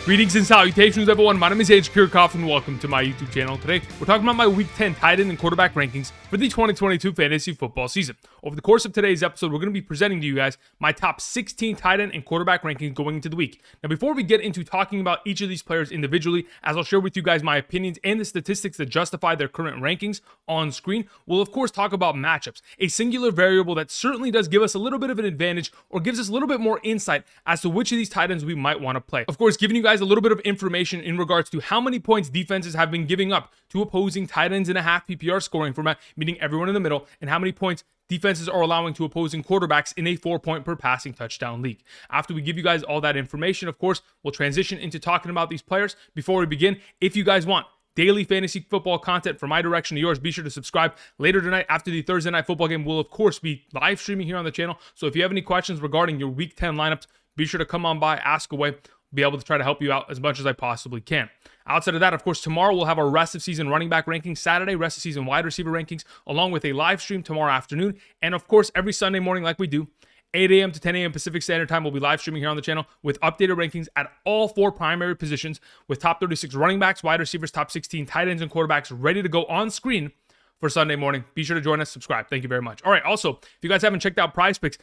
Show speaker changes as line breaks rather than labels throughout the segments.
Greetings and salutations, everyone. My name is Kirk Cousins, and welcome to my YouTube channel. Today, we're talking about my Week 10 tight end and quarterback rankings for the 2022 fantasy football season. Over the course of today's episode, we're going to be presenting to you guys my top 16 tight end and quarterback rankings going into the week. Now, before we get into talking about each of these players individually, as I'll share with you guys my opinions and the statistics that justify their current rankings on screen, we'll of course talk about matchups, a singular variable that certainly does give us a little bit of an advantage or gives us a little bit more insight as to which of these tight ends we might want to play. Of course, giving you guys a little bit of information in regards to how many points defenses have been giving up to opposing tight ends in a half PPR scoring format, meaning everyone in the middle, and how many points defenses are allowing to opposing quarterbacks in a 4-point per passing touchdown league. After we give you guys all that information, of course, we'll transition into talking about these players. Before we begin, if you guys want daily fantasy football content from my direction to yours, be sure to subscribe. Later tonight, after the Thursday night football game, we'll of course be live streaming here on the channel. So if you have any questions regarding your Week 10 lineups, be sure to come on by, ask away. Be able to try to help you out as much as I possibly can. Outside of that, of course, tomorrow we'll have our rest of season running back rankings, Saturday rest of season wide receiver rankings, along with a live stream tomorrow afternoon. And of course, every Sunday morning like we do, 8 a.m. to 10 a.m. Pacific Standard Time, we'll be live streaming here on the channel with updated rankings at all 4 primary positions with top 36 running backs, wide receivers, top 16 tight ends and quarterbacks ready to go on screen for Sunday morning. Be sure to join us, subscribe. Thank you very much. All right, also, if you guys haven't checked out Prize Picks,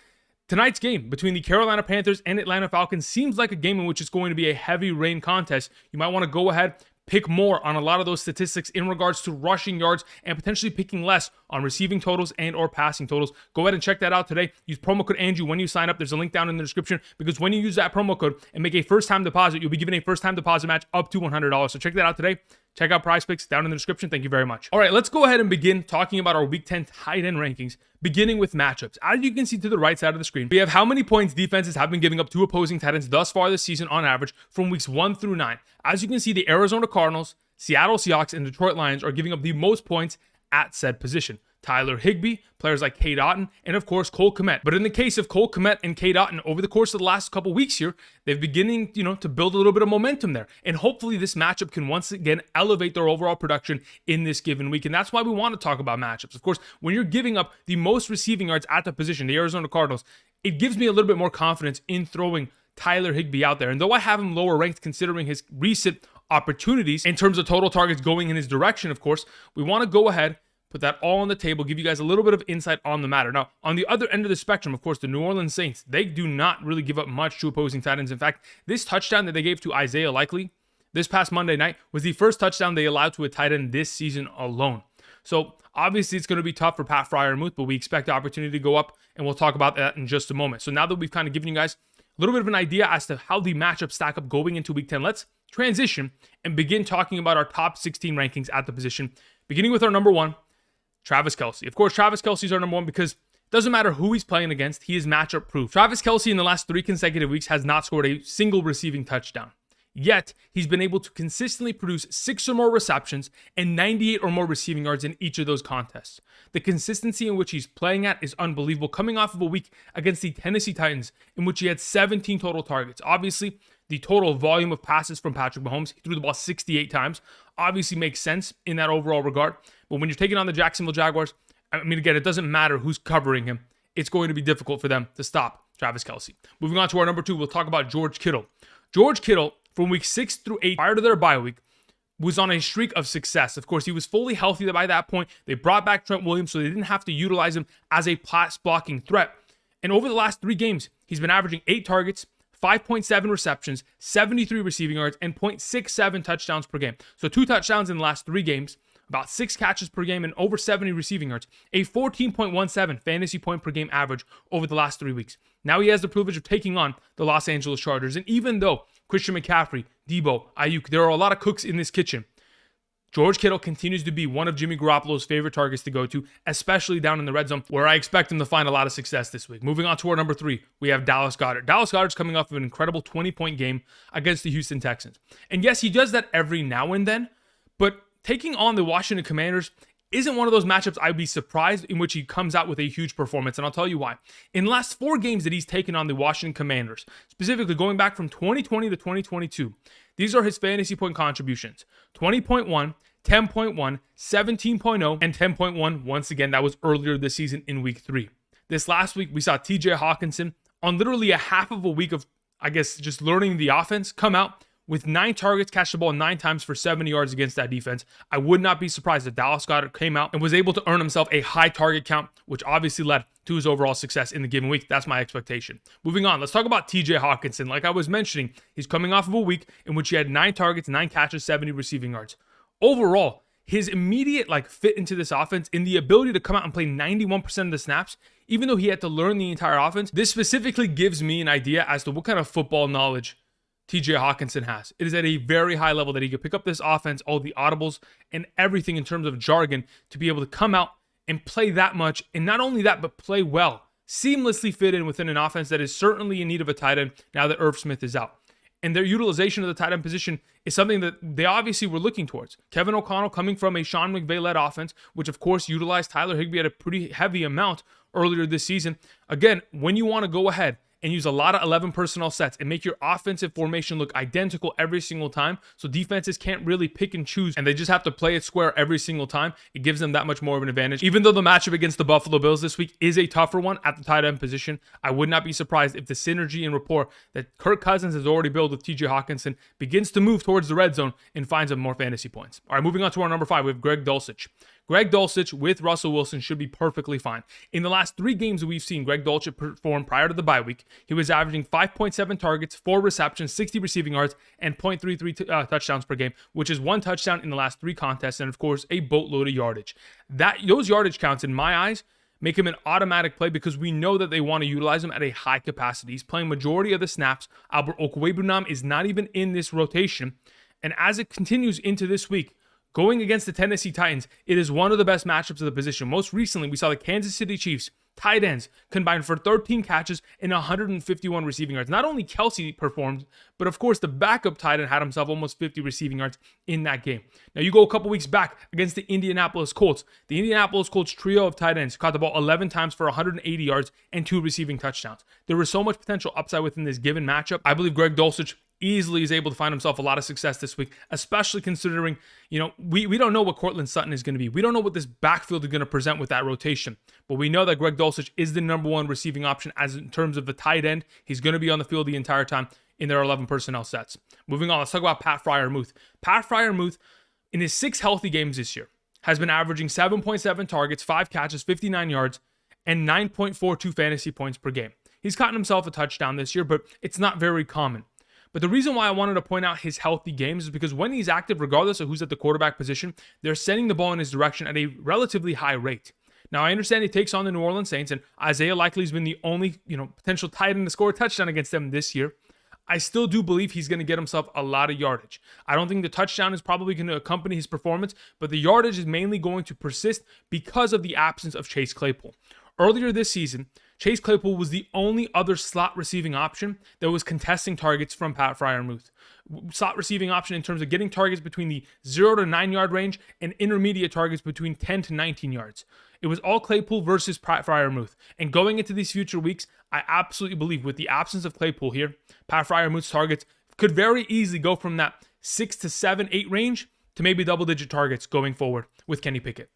tonight's game between the Carolina Panthers and Atlanta Falcons seems like a game in which it's going to be a heavy rain contest. You might want to go ahead, pick more on a lot of those statistics in regards to rushing yards and potentially picking less on receiving totals and or passing totals. Go ahead and check that out today. Use promo code Andrew when you sign up. There's a link down in the description because when you use that promo code and make a first-time deposit, you'll be given a first-time deposit match up to $100. So check that out today. Check out Prize Picks down in the description. Thank you very much. All right, let's go ahead and begin talking about our Week 10 tight end rankings, beginning with matchups. As you can see to the right side of the screen, we have how many points defenses have been giving up to opposing tight ends thus far this season on average from weeks 1 through 9. As you can see, the Arizona Cardinals, Seattle Seahawks, and Detroit Lions are giving up the most points at said position. Tyler Higbee, players like Cade Otton, and of course Cole Kmet. But in the case of Cole Kmet and Cade Otton, over the course of the last couple weeks here, they're beginning, to build a little bit of momentum there. And hopefully this matchup can once again elevate their overall production in this given week. And that's why we want to talk about matchups. Of course, when you're giving up the most receiving yards at the position, the Arizona Cardinals, it gives me a little bit more confidence in throwing Tyler Higbee out there. And though I have him lower ranked considering his recent opportunities in terms of total targets going in his direction, of course, we want to go ahead, put that all on the table, give you guys a little bit of insight on the matter. Now, on the other end of the spectrum, of course, the New Orleans Saints, they do not really give up much to opposing tight ends. In fact, this touchdown that they gave to Isaiah Likely this past Monday night was the first touchdown they allowed to a tight end this season alone. So obviously it's going to be tough for Pat Freiermuth, but we expect the opportunity to go up, and we'll talk about that in just a moment. So now that we've kind of given you guys a little bit of an idea as to how the matchups stack up going into Week 10, let's transition and begin talking about our top 16 rankings at the position, beginning with our number 1, Travis Kelce. Of course, Travis Kelce is our number 1 because it doesn't matter who he's playing against, he is matchup proof. Travis Kelce in the last 3 consecutive weeks has not scored a single receiving touchdown. Yet, he's been able to consistently produce 6 or more receptions and 98 or more receiving yards in each of those contests. The consistency in which he's playing at is unbelievable, coming off of a week against the Tennessee Titans in which he had 17 total targets. Obviously, the total volume of passes from Patrick Mahomes, he threw the ball 68 times, obviously makes sense in that overall regard. But when you're taking on the Jacksonville Jaguars, I mean, again, it doesn't matter who's covering him. It's going to be difficult for them to stop Travis Kelce. Moving on to our number 2, we'll talk about George Kittle. George Kittle, from week 6 through 8, prior to their bye week, was on a streak of success. Of course, he was fully healthy by that point. They brought back Trent Williams, so they didn't have to utilize him as a pass blocking threat. And over the last 3 games, he's been averaging 8 targets, 5.7 receptions, 73 receiving yards, and 0.67 touchdowns per game. So 2 touchdowns in the last 3 games, about 6 catches per game, and over 70 receiving yards. A 14.17 fantasy point per game average over the last 3 weeks. Now he has the privilege of taking on the Los Angeles Chargers. And even though Christian McCaffrey, Debo, Ayuk, there are a lot of cooks in this kitchen, George Kittle continues to be one of Jimmy Garoppolo's favorite targets to go to, especially down in the red zone, where I expect him to find a lot of success this week. Moving on to our number 3, we have Dallas Goedert. Dallas Goedert's coming off of an incredible 20-point game against the Houston Texans. And yes, he does that every now and then, but taking on the Washington Commanders isn't one of those matchups I'd be surprised in which he comes out with a huge performance, and I'll tell you why. In the last 4 games that he's taken on the Washington Commanders, specifically going back from 2020 to 2022, these are his fantasy point contributions. 20.1, 10.1, 17.0, and 10.1. Once again, that was earlier this season in week 3. This last week, we saw TJ Hockenson on literally a half of a week of, just learning the offense, come out with 9 targets, catch the ball 9 times for 70 yards against that defense. I would not be surprised if Dallas Goedert came out and was able to earn himself a high target count, which obviously led to his overall success in the given week. That's my expectation. Moving on, let's talk about TJ Hockenson. Like I was mentioning, he's coming off of a week in which he had 9 targets, 9 catches, 70 receiving yards. Overall, his immediate fit into this offense and the ability to come out and play 91% of the snaps, even though he had to learn the entire offense, this specifically gives me an idea as to what kind of football knowledge TJ Hockenson has. It is at a very high level that he could pick up this offense, all the audibles and everything in terms of jargon to be able to come out and play that much. And not only that, but play well, seamlessly fit in within an offense that is certainly in need of a tight end now that Irv Smith is out. And their utilization of the tight end position is something that they obviously were looking towards. Kevin O'Connell coming from a Sean McVay-led offense, which of course utilized Tyler Higbee at a pretty heavy amount earlier this season. Again, when you want to go ahead and use a lot of 11 personnel sets and make your offensive formation look identical every single time, so defenses can't really pick and choose and they just have to play it square every single time, it gives them that much more of an advantage. Even though the matchup against the Buffalo Bills this week is a tougher one at the tight end position, I would not be surprised if the synergy and rapport that Kirk Cousins has already built with TJ Hockenson begins to move towards the red zone and finds him more fantasy points. All right, moving on to our number 5, we have Greg Dulcich. Greg Dulcich with Russell Wilson should be perfectly fine. In the last 3 games that we've seen Greg Dulcich perform prior to the bye week, he was averaging 5.7 targets, 4 receptions, 60 receiving yards, and 0.33 touchdowns per game, which is 1 touchdown in the last 3 contests, and of course, a boatload of yardage. Those yardage counts, in my eyes, make him an automatic play because we know that they want to utilize him at a high capacity. He's playing majority of the snaps. Albert Okwuegbunam is not even in this rotation, and as it continues into this week, going against the Tennessee Titans, it is one of the best matchups of the position. Most recently, we saw the Kansas City Chiefs tight ends combined for 13 catches and 151 receiving yards. Not only Kelce performed, but of course the backup tight end had himself almost 50 receiving yards in that game. Now you go a couple weeks back against the Indianapolis Colts. The Indianapolis Colts trio of tight ends caught the ball 11 times for 180 yards and 2 receiving touchdowns. There was so much potential upside within this given matchup. I believe Greg Dulcich easily is able to find himself a lot of success this week, especially considering, we don't know what Courtland Sutton is going to be. We don't know what this backfield is going to present with that rotation, but we know that Greg Dulcich is the number 1 receiving option as in terms of the tight end. He's going to be on the field the entire time in their 11 personnel sets. Moving on, let's talk about Pat Freiermuth. Pat Freiermuth, in his 6 healthy games this year, has been averaging 7.7 targets, 5 catches, 59 yards, and 9.42 fantasy points per game. He's gotten himself a touchdown this year, but it's not very common. But the reason why I wanted to point out his healthy games is because when he's active, regardless of who's at the quarterback position, they're sending the ball in his direction at a relatively high rate. Now, I understand he takes on the New Orleans Saints, and Isaiah likely has been the only, potential tight end to score a touchdown against them this year. I still do believe he's going to get himself a lot of yardage. I don't think the touchdown is probably going to accompany his performance, but the yardage is mainly going to persist because of the absence of Chase Claypool. Earlier this season, Chase Claypool was the only other slot receiving option that was contesting targets from Pat Freiermuth. Slot receiving option in terms of getting targets between the 0 to 9 yard range and intermediate targets between 10 to 19 yards. It was all Claypool versus Pat Freiermuth. And going into these future weeks, I absolutely believe with the absence of Claypool here, Pat Freiermuth's targets could very easily go from that 6 to 7, 8 range to maybe double-digit targets going forward with Kenny Pickett.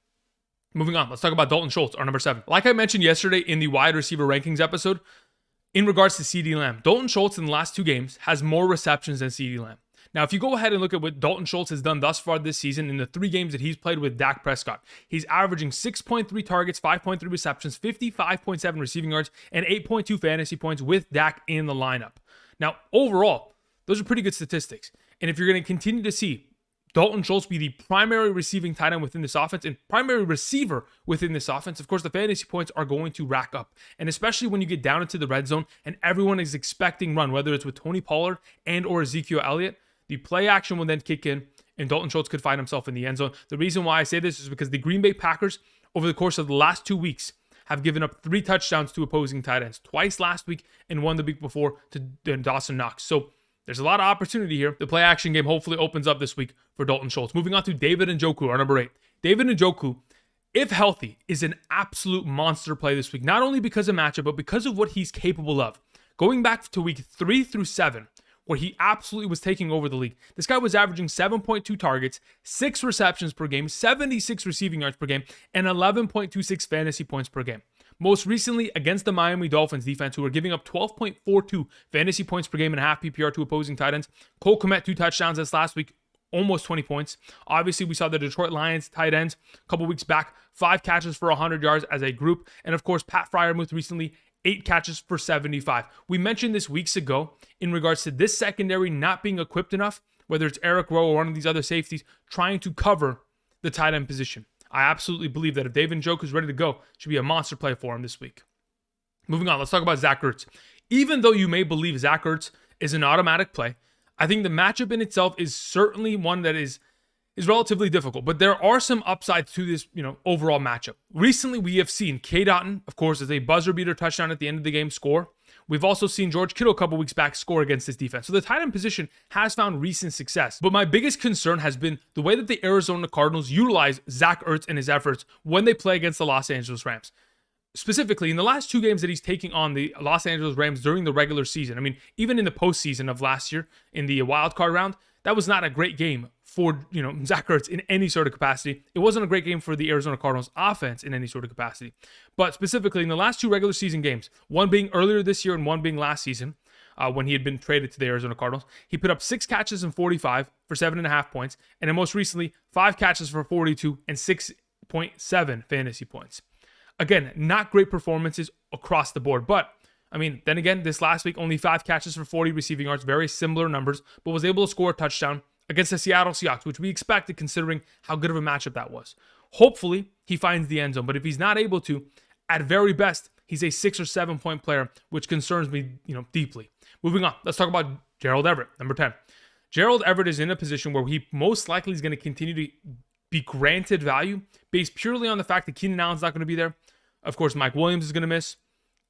Moving on, let's talk about Dalton Schultz, our number 7. Like I mentioned yesterday in the wide receiver rankings episode, in regards to CeeDee Lamb, Dalton Schultz in the last 2 games has more receptions than CeeDee Lamb. Now, if you go ahead and look at what Dalton Schultz has done thus far this season in the 3 games that he's played with Dak Prescott, he's averaging 6.3 targets, 5.3 receptions, 55.7 receiving yards, and 8.2 fantasy points with Dak in the lineup. Now, overall, those are pretty good statistics. And if you're going to continue to see Dalton Schultz be the primary receiving tight end within this offense and primary receiver within this offense, of course, the fantasy points are going to rack up. And especially when you get down into the red zone and everyone is expecting run, whether it's with Tony Pollard and or Ezekiel Elliott, the play action will then kick in and Dalton Schultz could find himself in the end zone. The reason why I say this is because the Green Bay Packers, over the course of the last 2 weeks, have given up 3 touchdowns to opposing tight ends, twice last week and 1 the week before to Dawson Knox. So there's a lot of opportunity here. The play action game hopefully opens up this week for Dalton Schultz. Moving on to David Njoku, our number 8. David Njoku, if healthy, is an absolute monster play this week, not only because of matchup, but because of what he's capable of. Going back to week 3 through 7, where he absolutely was taking over the league. This guy was averaging 7.2 targets, 6 receptions per game, 76 receiving yards per game, and 11.26 fantasy points per game. Most recently against the Miami Dolphins defense, who were giving up 12.42 fantasy points per game and a half PPR to opposing tight ends. Kmet 2 touchdowns this last week, almost 20 points. Obviously, we saw the Detroit Lions tight ends a couple weeks back, 5 catches for 100 yards as a group. And of course, Pat Freiermuth recently, 8 catches for 75. We mentioned this weeks ago in regards to this secondary not being equipped enough, whether it's Eric Rowe or one of these other safeties, trying to cover the tight end position. I absolutely believe that if David Njoku is ready to go, it should be a monster play for him this week. Moving on, let's talk about Zach Ertz. Even though you may believe Zach Ertz is an automatic play, I think the matchup in itself is certainly one that is relatively difficult, but there are some upsides to this, overall matchup. Recently, we have seen Cade Otton, of course, as a buzzer beater touchdown at the end of the game score. We've also seen George Kittle a couple weeks back score against this defense. So the tight end position has found recent success. But my biggest concern has been the way that the Arizona Cardinals utilize Zach Ertz and his efforts when they play against the Los Angeles Rams. Specifically, in the last 2 games that he's taking on the Los Angeles Rams during the regular season. I mean, even in the postseason of last year, in the wild card round, that was not a great game for, Zach Ertz in any sort of capacity. It wasn't a great game for the Arizona Cardinals offense in any sort of capacity. But specifically, in the last 2 regular season games, one being earlier this year and one being last season, when he had been traded to the Arizona Cardinals, he put up 6 catches and 45 for 7.5 points. And then most recently, 5 catches for 42 and 6.7 fantasy points. Again, not great performances across the board, but then again, this last week, only 5 catches for 40 receiving yards, very similar numbers, but was able to score a touchdown against the Seattle Seahawks, which we expected considering how good of a matchup that was. Hopefully, he finds the end zone, but if he's not able to, at very best, he's a 6 or 7 point player, which concerns me, deeply. Moving on, let's talk about Gerald Everett, number 10. Gerald Everett is in a position where he most likely is going to continue to be granted value based purely on the fact that Keenan Allen's not going to be there. Of course, Mike Williams is going to miss.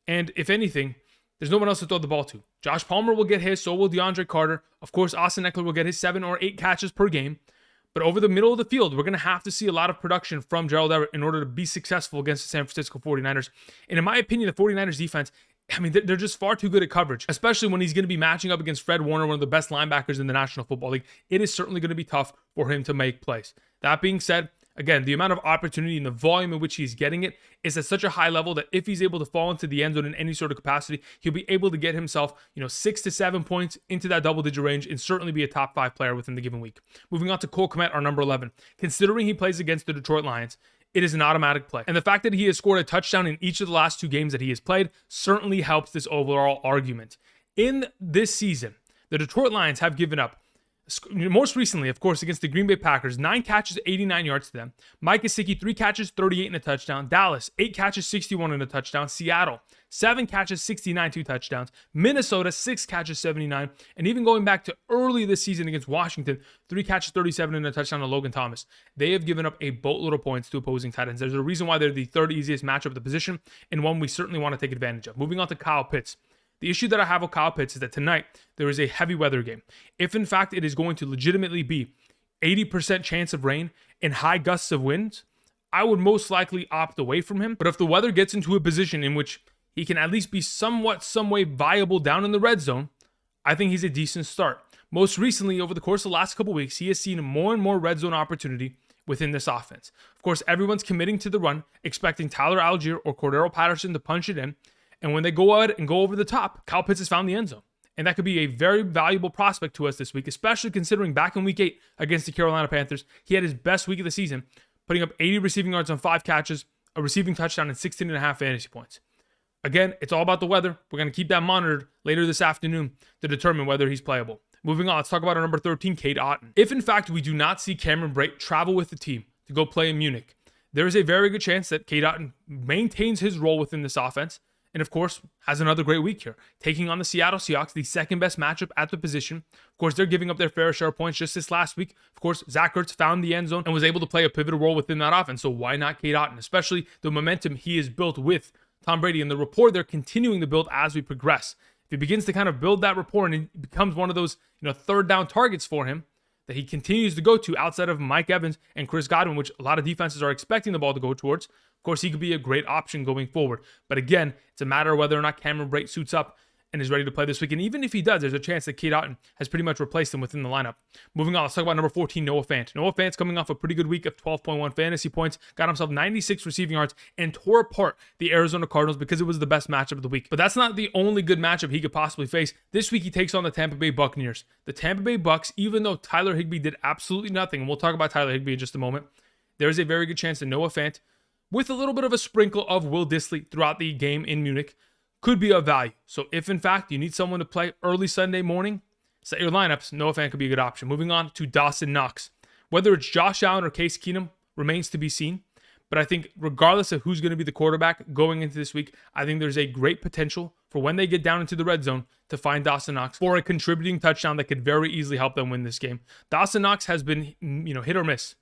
And if anything, there's no one else to throw the ball to. Josh Palmer will get his, so will DeAndre Carter. Of course, Austin Eckler will get his 7 or 8 catches per game. But over the middle of the field, we're going to have to see a lot of production from Gerald Everett in order to be successful against the San Francisco 49ers. And in my opinion, the 49ers defense, they're just far too good at coverage, especially when he's going to be matching up against Fred Warner, one of the best linebackers in the National Football League. It is certainly going to be tough for him to make plays. That being said, again, the amount of opportunity and the volume in which he's getting it is at such a high level that if he's able to fall into the end zone in any sort of capacity, he'll be able to get himself, 6 to 7 points into that double-digit range and certainly be a top 5 player within the given week. Moving on to Kmet, our number 11. Considering he plays against the Detroit Lions, it is an automatic play. And the fact that he has scored a touchdown in each of the last 2 games that he has played certainly helps this overall argument. In this season, the Detroit Lions have given up, most recently, of course, against the Green Bay Packers, 9 catches, 89 yards to them. Mike Gesicki, 3 catches, 38 and a touchdown. Dallas, 8 catches, 61 and a touchdown. Seattle, 7 catches, 69, 2 touchdowns. Minnesota, 6 catches, 79. And even going back to early this season against Washington, 3 catches, 37 and a touchdown to Logan Thomas. They have given up a boatload of points to opposing tight ends. There's a reason why they're the 3rd easiest matchup at the position and one we certainly want to take advantage of. Moving on to Kyle Pitts. The issue that I have with Kyle Pitts is that tonight there is a heavy weather game. If in fact it is going to legitimately be 80% chance of rain and high gusts of winds, I would most likely opt away from him. But if the weather gets into a position in which he can at least be some way viable down in the red zone, I think he's a decent start. Most recently, over the course of the last couple weeks, he has seen more and more red zone opportunity within this offense. Of course, everyone's committing to the run, expecting Tyler Algier or Cordero Patterson to punch it in. And when they go out and go over the top, Kyle Pitts has found the end zone. And that could be a very valuable prospect to us this week, especially considering back in week 8 against the Carolina Panthers, he had his best week of the season, putting up 80 receiving yards on 5 catches, a receiving touchdown, and 16.5 fantasy points. Again, it's all about the weather. We're going to keep that monitored later this afternoon to determine whether he's playable. Moving on, let's talk about our number 13, Cade Otton. If in fact we do not see Cameron Brate travel with the team to go play in Munich, there is a very good chance that Cade Otton maintains his role within this offense. And of course, has another great week here, taking on the Seattle Seahawks, the 2nd best matchup at the position. Of course, they're giving up their fair share of points just this last week. Of course, Zach Ertz found the end zone and was able to play a pivotal role within that offense. So why not Cade Otton, especially the momentum he has built with Tom Brady and the rapport they're continuing to build as we progress. If he begins to kind of build that rapport and it becomes one of those, 3rd down targets for him that he continues to go to outside of Mike Evans and Chris Godwin, which a lot of defenses are expecting the ball to go towards, of course, he could be a great option going forward. But again, it's a matter of whether or not Cameron Brate suits up and is ready to play this week. And even if he does, there's a chance that Cade Otton has pretty much replaced him within the lineup. Moving on, let's talk about number 14, Noah Fant. Noah Fant's coming off a pretty good week of 12.1 fantasy points, got himself 96 receiving yards, and tore apart the Arizona Cardinals because it was the best matchup of the week. But that's not the only good matchup he could possibly face. This week, he takes on the Tampa Bay Buccaneers. The Tampa Bay Bucs, even though Tyler Higbee did absolutely nothing, and we'll talk about Tyler Higbee in just a moment, there's a very good chance that Noah Fant, with a little bit of a sprinkle of Will Dissly throughout the game in Munich, could be of value. So if in fact you need someone to play early Sunday morning, set your lineups. Noah Fant could be a good option. Moving on to Dawson Knox. Whether it's Josh Allen or Case Keenum remains to be seen. But I think regardless of who's going to be the quarterback going into this week, I think there's a great potential for when they get down into the red zone to find Dawson Knox for a contributing touchdown that could very easily help them win this game. Dawson Knox has been, hit or miss.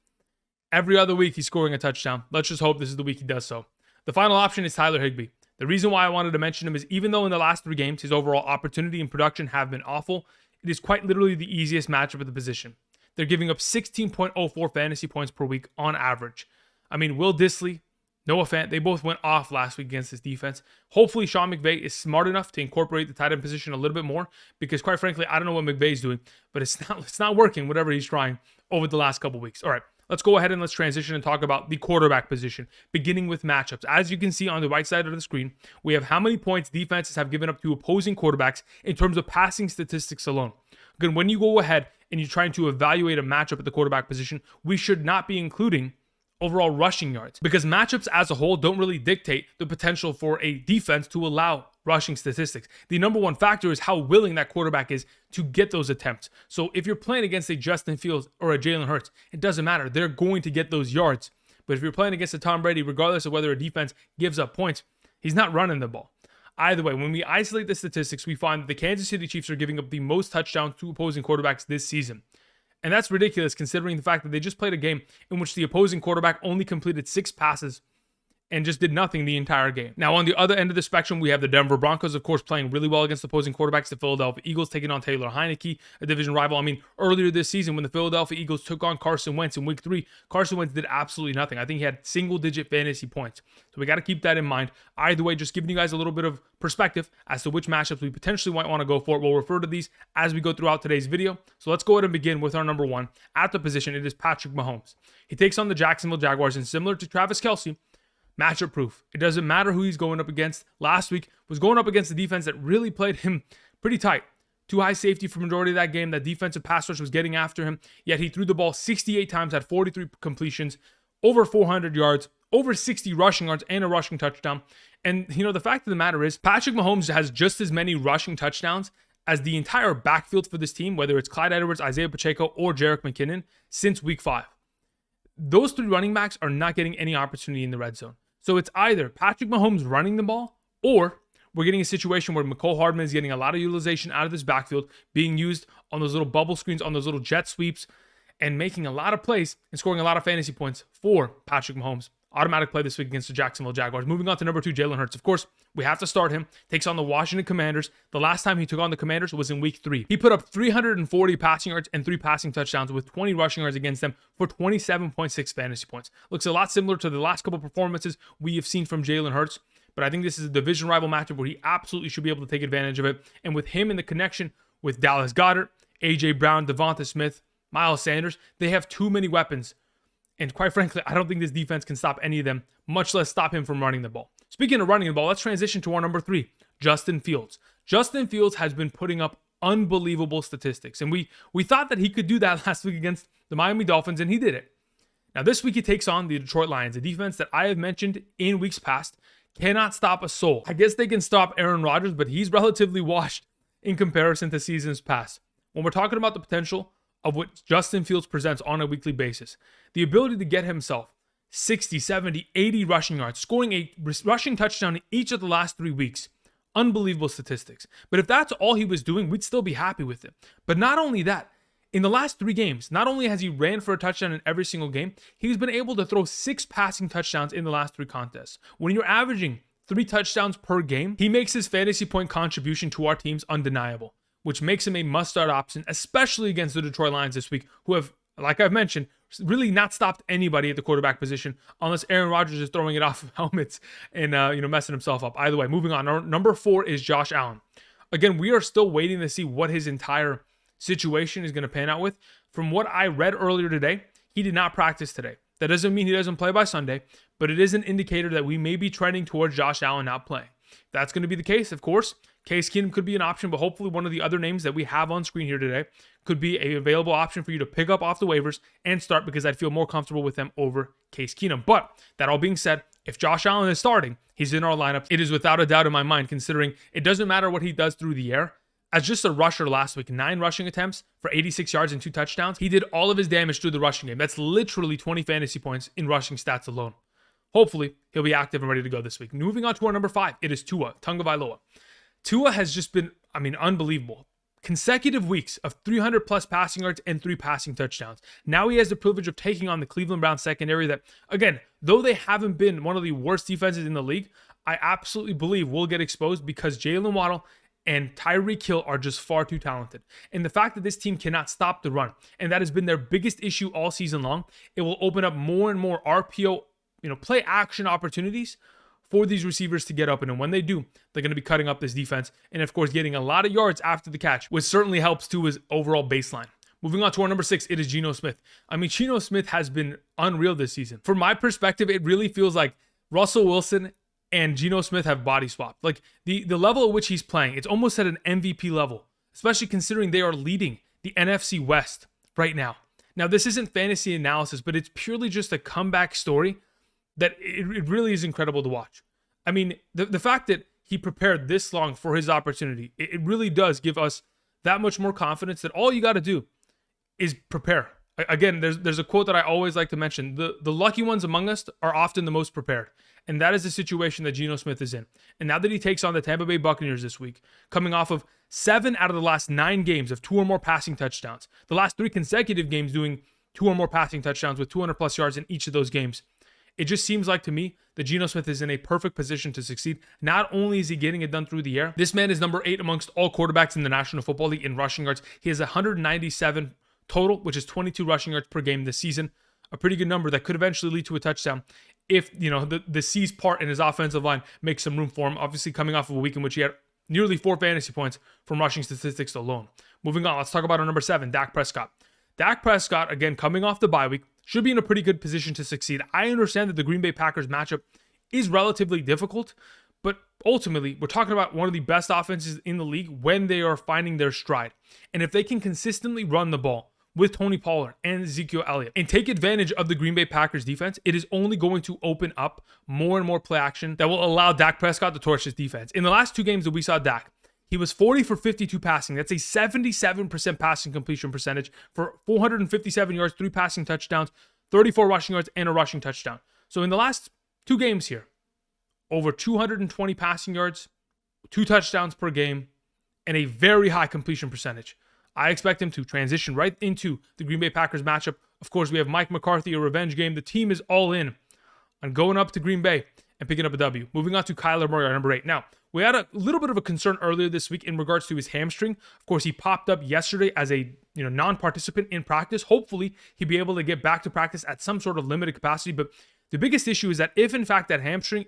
Every other week he's scoring a touchdown. Let's just hope this is the week he does so. The final option is Tyler Higbee. The reason why I wanted to mention him is even though in the last 3 games his overall opportunity and production have been awful, it is quite literally the easiest matchup at the position. They're giving up 16.04 fantasy points per week on average. I mean, Will Dissly, Noah Fant, they both went off last week against this defense. Hopefully Sean McVay is smart enough to incorporate the tight end position a little bit more because quite frankly, I don't know what McVay's doing, but it's not working, whatever he's trying over the last couple weeks. All right. Let's go ahead and let's transition and talk about the quarterback position, beginning with matchups. As you can see on the right side of the screen, we have how many points defenses have given up to opposing quarterbacks in terms of passing statistics alone. Again, when you go ahead and you're trying to evaluate a matchup at the quarterback position, we should not be including overall rushing yards because matchups as a whole don't really dictate the potential for a defense to allow rushing statistics. The number one factor is how willing that quarterback is to get those attempts. So if you're playing against a Justin Fields or a Jalen Hurts, it doesn't matter. They're going to get those yards. But if you're playing against a Tom Brady, regardless of whether a defense gives up points, he's not running the ball. Either way, when we isolate the statistics, we find that the Kansas City Chiefs are giving up the most touchdowns to opposing quarterbacks this season. And that's ridiculous considering the fact that they just played a game in which the opposing quarterback only completed 6 passes and just did nothing the entire game. Now, on the other end of the spectrum, we have the Denver Broncos, of course, playing really well against opposing quarterbacks. The Philadelphia Eagles taking on Taylor Heineke, a division rival. I mean, earlier this season, when the Philadelphia Eagles took on Carson Wentz in week 3, Carson Wentz did absolutely nothing. I think he had single-digit fantasy points. So we got to keep that in mind. Either way, just giving you guys a little bit of perspective as to which matchups we potentially might want to go for. We'll refer to these as we go throughout today's video. So let's go ahead and begin with our number 1. At the position, it is Patrick Mahomes. He takes on the Jacksonville Jaguars, and similar to Travis Kelce, matchup proof. It doesn't matter who he's going up against. Last week was going up against the defense that really played him pretty tight. Too high safety for majority of that game. That defensive pass rush was getting after him. Yet he threw the ball 68 times, had 43 completions, over 400 yards, over 60 rushing yards, and a rushing touchdown. And, the fact of the matter is, Patrick Mahomes has just as many rushing touchdowns as the entire backfield for this team, whether it's Clyde Edwards, Isaiah Pacheco, or Jerick McKinnon, since week 5. Those 3 running backs are not getting any opportunity in the red zone. So it's either Patrick Mahomes running the ball, or we're getting a situation where Mecole Hardman is getting a lot of utilization out of this backfield, being used on those little bubble screens, on those little jet sweeps, and making a lot of plays and scoring a lot of fantasy points for Patrick Mahomes. Automatic play this week against the Jacksonville Jaguars. Moving on to number 2, Jalen Hurts. Of course, we have to start him. Takes on the Washington Commanders. The last time he took on the Commanders was in week 3. He put up 340 passing yards and 3 passing touchdowns with 20 rushing yards against them for 27.6 fantasy points. Looks a lot similar to the last couple performances we have seen from Jalen Hurts, but I think this is a division rival matchup where he absolutely should be able to take advantage of it. And with him in the connection with Dallas Goedert, A.J. Brown, Devonta Smith, Miles Sanders, they have too many weapons. And quite frankly, I don't think this defense can stop any of them, much less stop him from running the ball. Speaking of running the ball, let's transition to our number 3, Justin Fields. Justin Fields has been putting up unbelievable statistics. And we thought that he could do that last week against the Miami Dolphins, and he did it. Now, this week he takes on the Detroit Lions, a defense that I have mentioned in weeks past cannot stop a soul. I guess they can stop Aaron Rodgers, but he's relatively washed in comparison to seasons past. When we're talking about the potential of what Justin Fields presents on a weekly basis, the ability to get himself 60, 70, 80 rushing yards, scoring a rushing touchdown in each of the last 3 weeks. Unbelievable statistics. But if that's all he was doing, we'd still be happy with it. But not only that, in the last 3 games, not only has he ran for a touchdown in every single game, he's been able to throw 6 passing touchdowns in the last 3 contests. When you're averaging 3 touchdowns per game, he makes his fantasy point contribution to our teams undeniable, which makes him a must-start option, especially against the Detroit Lions this week, who have, like I've mentioned, really not stopped anybody at the quarterback position unless Aaron Rodgers is throwing it off of helmets and messing himself up. Either way, moving on. Our number 4 is Josh Allen. Again, we are still waiting to see what his entire situation is going to pan out with. From what I read earlier today, he did not practice today. That doesn't mean he doesn't play by Sunday, but it is an indicator that we may be trending towards Josh Allen not playing. If that's going to be the case, of course, Case Keenum could be an option, but hopefully one of the other names that we have on screen here today could be an available option for you to pick up off the waivers and start, because I'd feel more comfortable with them over Case Keenum. But that all being said, if Josh Allen is starting, he's in our lineup. It is without a doubt in my mind, considering it doesn't matter what he does through the air. As just a rusher last week, 9 rushing attempts for 86 yards and 2 touchdowns. He did all of his damage through the rushing game. That's literally 20 fantasy points in rushing stats alone. Hopefully, he'll be active and ready to go this week. Moving on to our number 5, it is Tua Tagovailoa. Tua has just been, unbelievable. Consecutive weeks of 300-plus passing yards and 3 passing touchdowns. Now he has the privilege of taking on the Cleveland Browns secondary that, again, though they haven't been one of the worst defenses in the league, I absolutely believe will get exposed because Jalen Waddle and Tyreek Hill are just far too talented. And the fact that this team cannot stop the run, and that has been their biggest issue all season long, it will open up more and more RPO, play action opportunities for these receivers to get open. And when they do, they're going to be cutting up this defense and, of course, getting a lot of yards after the catch, which certainly helps to his overall baseline. Moving on to our number 6, it is Geno Smith. Geno Smith has been unreal this season. From my perspective, it really feels like Russell Wilson and Geno Smith have body swapped. Like the level at which he's playing, it's almost at an MVP level, especially considering they are leading the NFC West right now. Now, this isn't fantasy analysis, but it's purely just a comeback story that it really is incredible to watch. The fact that he prepared this long for his opportunity, it really does give us that much more confidence that all you got to do is prepare. Again, there's a quote that I always like to mention. The lucky ones among us are often the most prepared. And that is the situation that Geno Smith is in. And now that he takes on the Tampa Bay Buccaneers this week, coming off of 7 out of the last 9 games of 2 or more passing touchdowns, the last 3 consecutive games doing 2 or more passing touchdowns with 200-plus yards in each of those games, it just seems like to me that Geno Smith is in a perfect position to succeed. Not only is he getting it done through the air, this man is number 8 amongst all quarterbacks in the National Football League in rushing yards. He has 197 total, which is 22 rushing yards per game this season. A pretty good number that could eventually lead to a touchdown if, the C's part in his offensive line makes some room for him. Obviously, coming off of a week in which he had nearly 4 fantasy points from rushing statistics alone. Moving on, let's talk about our number 7, Dak Prescott. Dak Prescott, again, coming off the bye week, should be in a pretty good position to succeed. I understand that the Green Bay Packers matchup is relatively difficult, but ultimately, we're talking about one of the best offenses in the league when they are finding their stride. And if they can consistently run the ball with Tony Pollard and Ezekiel Elliott and take advantage of the Green Bay Packers defense, it is only going to open up more and more play action that will allow Dak Prescott to torch his defense. In the last 2 games that we saw Dak, he was 40 for 52 passing. That's a 77% passing completion percentage for 457 yards, 3 passing touchdowns, 34 rushing yards, and a rushing touchdown. So in the last 2 games here, over 220 passing yards, 2 touchdowns per game, and a very high completion percentage. I expect him to transition right into the Green Bay Packers matchup. Of course, we have Mike McCarthy, a revenge game. The team is all in on going up to Green Bay and picking up a W. Moving on to Kyler Murray, our number 8. Now, we had a little bit of a concern earlier this week in regards to his hamstring. Of course, he popped up yesterday as a non-participant in practice. Hopefully, he'll be able to get back to practice at some sort of limited capacity. But the biggest issue is that if, in fact, that hamstring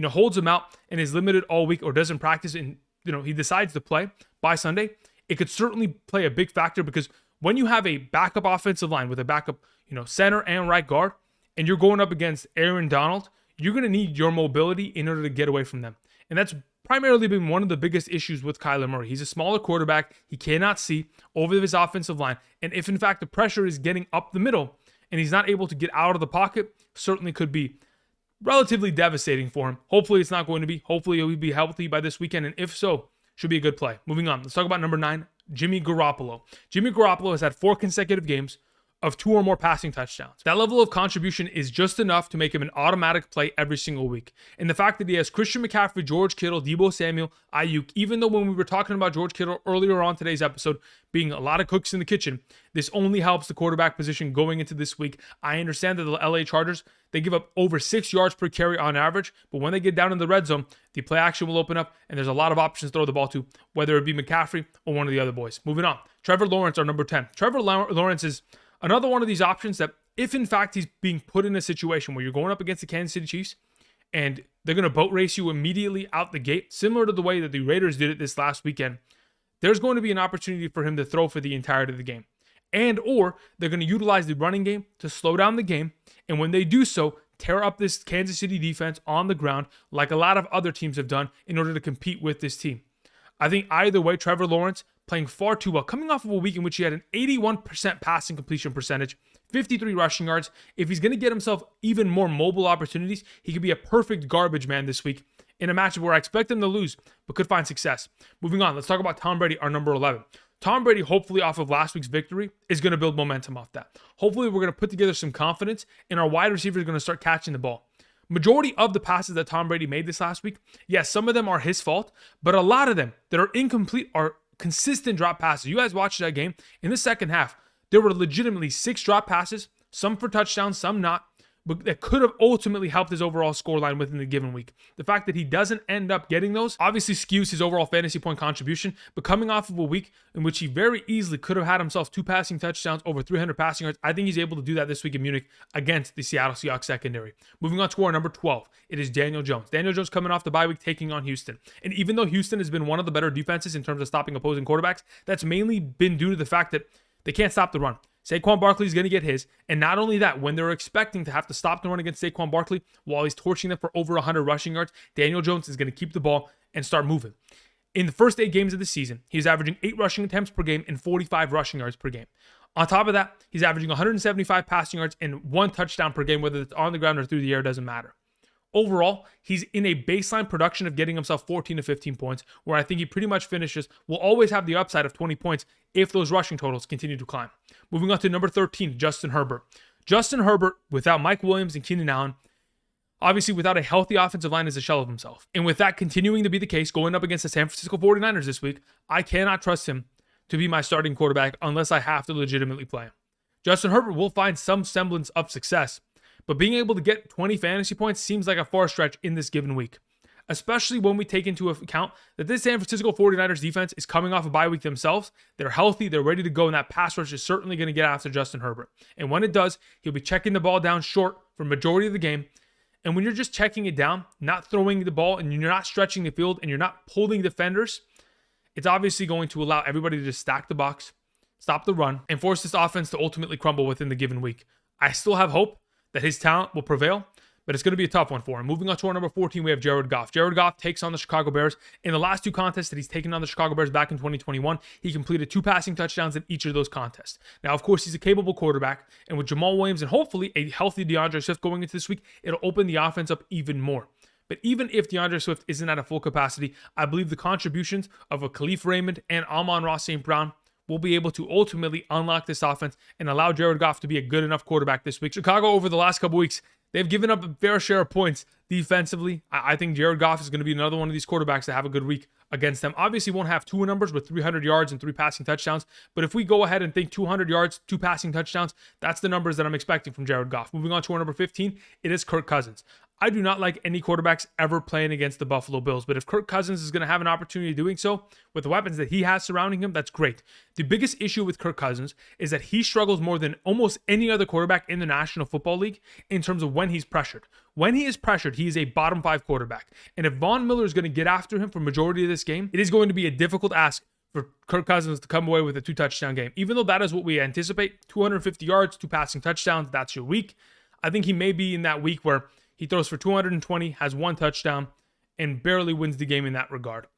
holds him out and is limited all week or doesn't practice and he decides to play by Sunday, it could certainly play a big factor, because when you have a backup offensive line with a backup, center and right guard, and you're going up against Aaron Donald, you're going to need your mobility in order to get away from them. And that's primarily been one of the biggest issues with Kyler Murray. He's a smaller quarterback. He cannot see over his offensive line. And if, in fact, the pressure is getting up the middle and he's not able to get out of the pocket, certainly could be relatively devastating for him. Hopefully it's not going to be. Hopefully he'll be healthy by this weekend. And if so, should be a good play. Moving on. Let's talk about number 9, Jimmy Garoppolo. Jimmy Garoppolo has had 4 consecutive games of 2 or more passing touchdowns. That level of contribution is just enough to make him an automatic play every single week. And the fact that he has Christian McCaffrey, George Kittle, Deebo Samuel, Ayuk, even though when we were talking about George Kittle earlier on today's episode being a lot of cooks in the kitchen, this only helps the quarterback position going into this week. I understand that the LA Chargers, they give up over 6 yards per carry on average, but when they get down in the red zone, the play action will open up, and there's a lot of options to throw the ball to, whether it be McCaffrey or one of the other boys. Moving on. Trevor Lawrence, our number 10. Trevor Lawrence is another one of these options that if, in fact, he's being put in a situation where you're going up against the Kansas City Chiefs and they're going to boat race you immediately out the gate, similar to the way that the Raiders did it this last weekend. There's going to be an opportunity for him to throw for the entirety of the game. And or they're going to utilize the running game to slow down the game. And when they do so, tear up this Kansas City defense on the ground like a lot of other teams have done in order to compete with this team. I think either way, Trevor Lawrence playing far too well, coming off of a week in which he had an 81% passing completion percentage, 53 rushing yards. If he's going to get himself even more mobile opportunities, he could be a perfect garbage man this week in a matchup where I expect him to lose, but could find success. Moving on, let's talk about Tom Brady, our number 11. Tom Brady, hopefully off of last week's victory, is going to build momentum off that. Hopefully we're going to put together some confidence, and our wide receivers are going to start catching the ball. Majority of the passes that Tom Brady made this last week, yes, some of them are his fault, but a lot of them that are incomplete are consistent drop passes. You guys watched that game. In the second half, there were legitimately 6 drop passes, some for touchdowns, some not, but that could have ultimately helped his overall scoreline within the given week. The fact that he doesn't end up getting those obviously skews his overall fantasy point contribution, but coming off of a week in which he very easily could have had himself 2 passing touchdowns, over 300 passing yards, I think he's able to do that this week in Munich against the Seattle Seahawks secondary. Moving on to our number 12, it is Daniel Jones. Daniel Jones coming off the bye week taking on Houston. And even though Houston has been one of the better defenses in terms of stopping opposing quarterbacks, that's mainly been due to the fact that they can't stop the run. Saquon Barkley is going to get his. And not only that, when they're expecting to have to stop the run against Saquon Barkley while he's torching them for over 100 rushing yards, Daniel Jones is going to keep the ball and start moving. In the first 8 games of the season, he's averaging 8 rushing attempts per game and 45 rushing yards per game. On top of that, he's averaging 175 passing yards and 1 touchdown per game, whether it's on the ground or through the air, doesn't matter. Overall, he's in a baseline production of getting himself 14 to 15 points, where I think he pretty much finishes, will always have the upside of 20 points if those rushing totals continue to climb. Moving on to number 13, Justin Herbert. Justin Herbert, without Mike Williams and Keenan Allen, obviously without a healthy offensive line, is a shell of himself. And with that continuing to be the case, going up against the San Francisco 49ers this week, I cannot trust him to be my starting quarterback unless I have to legitimately play him. Justin Herbert will find some semblance of success, but being able to get 20 fantasy points seems like a far stretch in this given week, especially when we take into account that this San Francisco 49ers defense is coming off a bye week themselves. They're healthy, they're ready to go, and that pass rush is certainly going to get after Justin Herbert. And when it does, he'll be checking the ball down short for majority of the game. And when you're just checking it down, not throwing the ball, and you're not stretching the field, and you're not pulling defenders, it's obviously going to allow everybody to just stack the box, stop the run, and force this offense to ultimately crumble within the given week. I still have hope that his talent will prevail, but it's going to be a tough one for him. Moving on to our number 14, we have Jared Goff. Jared Goff takes on the Chicago Bears. In the last 2 contests that he's taken on the Chicago Bears back in 2021, he completed 2 passing touchdowns in each of those contests. Now, of course, he's a capable quarterback, and with Jamal Williams and hopefully a healthy DeAndre Swift going into this week, it'll open the offense up even more. But even if DeAndre Swift isn't at a full capacity, I believe the contributions of a Khalif Raymond and Amon-Ra St. Brown will be able to ultimately unlock this offense and allow Jared Goff to be a good enough quarterback this week. Chicago, over the last couple weeks, they've given up a fair share of points defensively. I think Jared Goff is going to be another one of these quarterbacks to have a good week against them. Obviously, won't have 2 numbers with 300 yards and 3 passing touchdowns. But if we go ahead and think 200 yards, 2 passing touchdowns, that's the numbers that I'm expecting from Jared Goff. Moving on to our number 15, it is Kirk Cousins. I do not like any quarterbacks ever playing against the Buffalo Bills, but if Kirk Cousins is going to have an opportunity doing so with the weapons that he has surrounding him, that's great. The biggest issue with Kirk Cousins is that he struggles more than almost any other quarterback in the National Football League in terms of when he's pressured. When he is pressured, he is a bottom 5 quarterback. And if Von Miller is going to get after him for majority of this game, it is going to be a difficult ask for Kirk Cousins to come away with a 2-touchdown game. Even though that is what we anticipate, 250 yards, 2 passing touchdowns, that's your week. I think he may be in that week where he throws for 220, has 1 touchdown, and barely wins the game in that regard.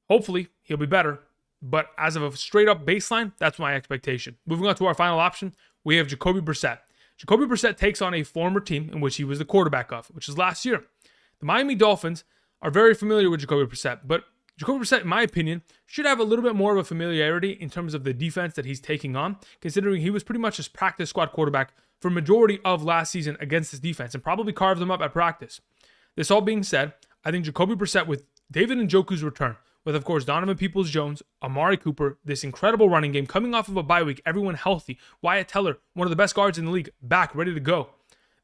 Hopefully, he'll be better, but as of a straight-up baseline, that's my expectation. Moving on to our final option, we have Jacoby Brissett. Jacoby Brissett takes on a former team in which he was the quarterback of, which is last year. The Miami Dolphins are very familiar with Jacoby Brissett, but Jacoby Brissett, in my opinion, should have a little bit more of a familiarity in terms of the defense that he's taking on, considering he was pretty much his practice squad quarterback for majority of last season against this defense and probably carved them up at practice. This all being said, I think Jacoby Brissett, with David Njoku's return, with, of course, Donovan Peoples-Jones, Amari Cooper, this incredible running game, coming off of a bye week, everyone healthy, Wyatt Teller, one of the best guards in the league, back, ready to go.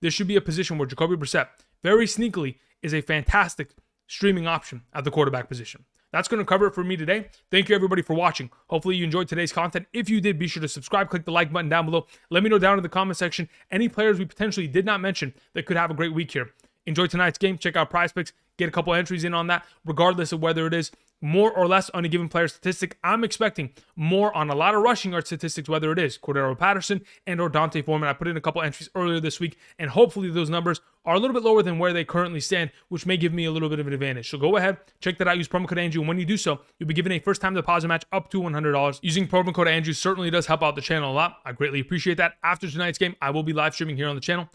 This should be a position where Jacoby Brissett, very sneakily, is a fantastic streaming option at the quarterback position. That's going to cover it for me today. Thank you, everybody, for watching. Hopefully, you enjoyed today's content. If you did, be sure to subscribe, click the like button down below. Let me know down in the comment section any players we potentially did not mention that could have a great week here. enjoy tonight's game. Check out Prize Picks. Get a couple entries in on that, regardless of whether it is more or less on a given player statistic. I'm expecting more on a lot of rushing yard statistics, whether it is Cordero Patterson and or Dante Foreman. I put in a couple entries earlier this week, and hopefully those numbers are a little bit lower than where they currently stand, which may give me a little bit of an advantage. So go ahead, check that out. Use promo code Andrew, and when you do so, you'll be given a first-time deposit match up to $100. Using promo code Andrew certainly does help out the channel a lot. I greatly appreciate that. After tonight's game, I will be live streaming here on the channel,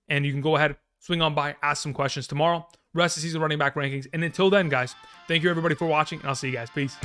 and you can go ahead, swing on by, ask some questions tomorrow. Rest of the season running back rankings. And until then, guys, thank you everybody for watching, and I'll see you guys. Peace.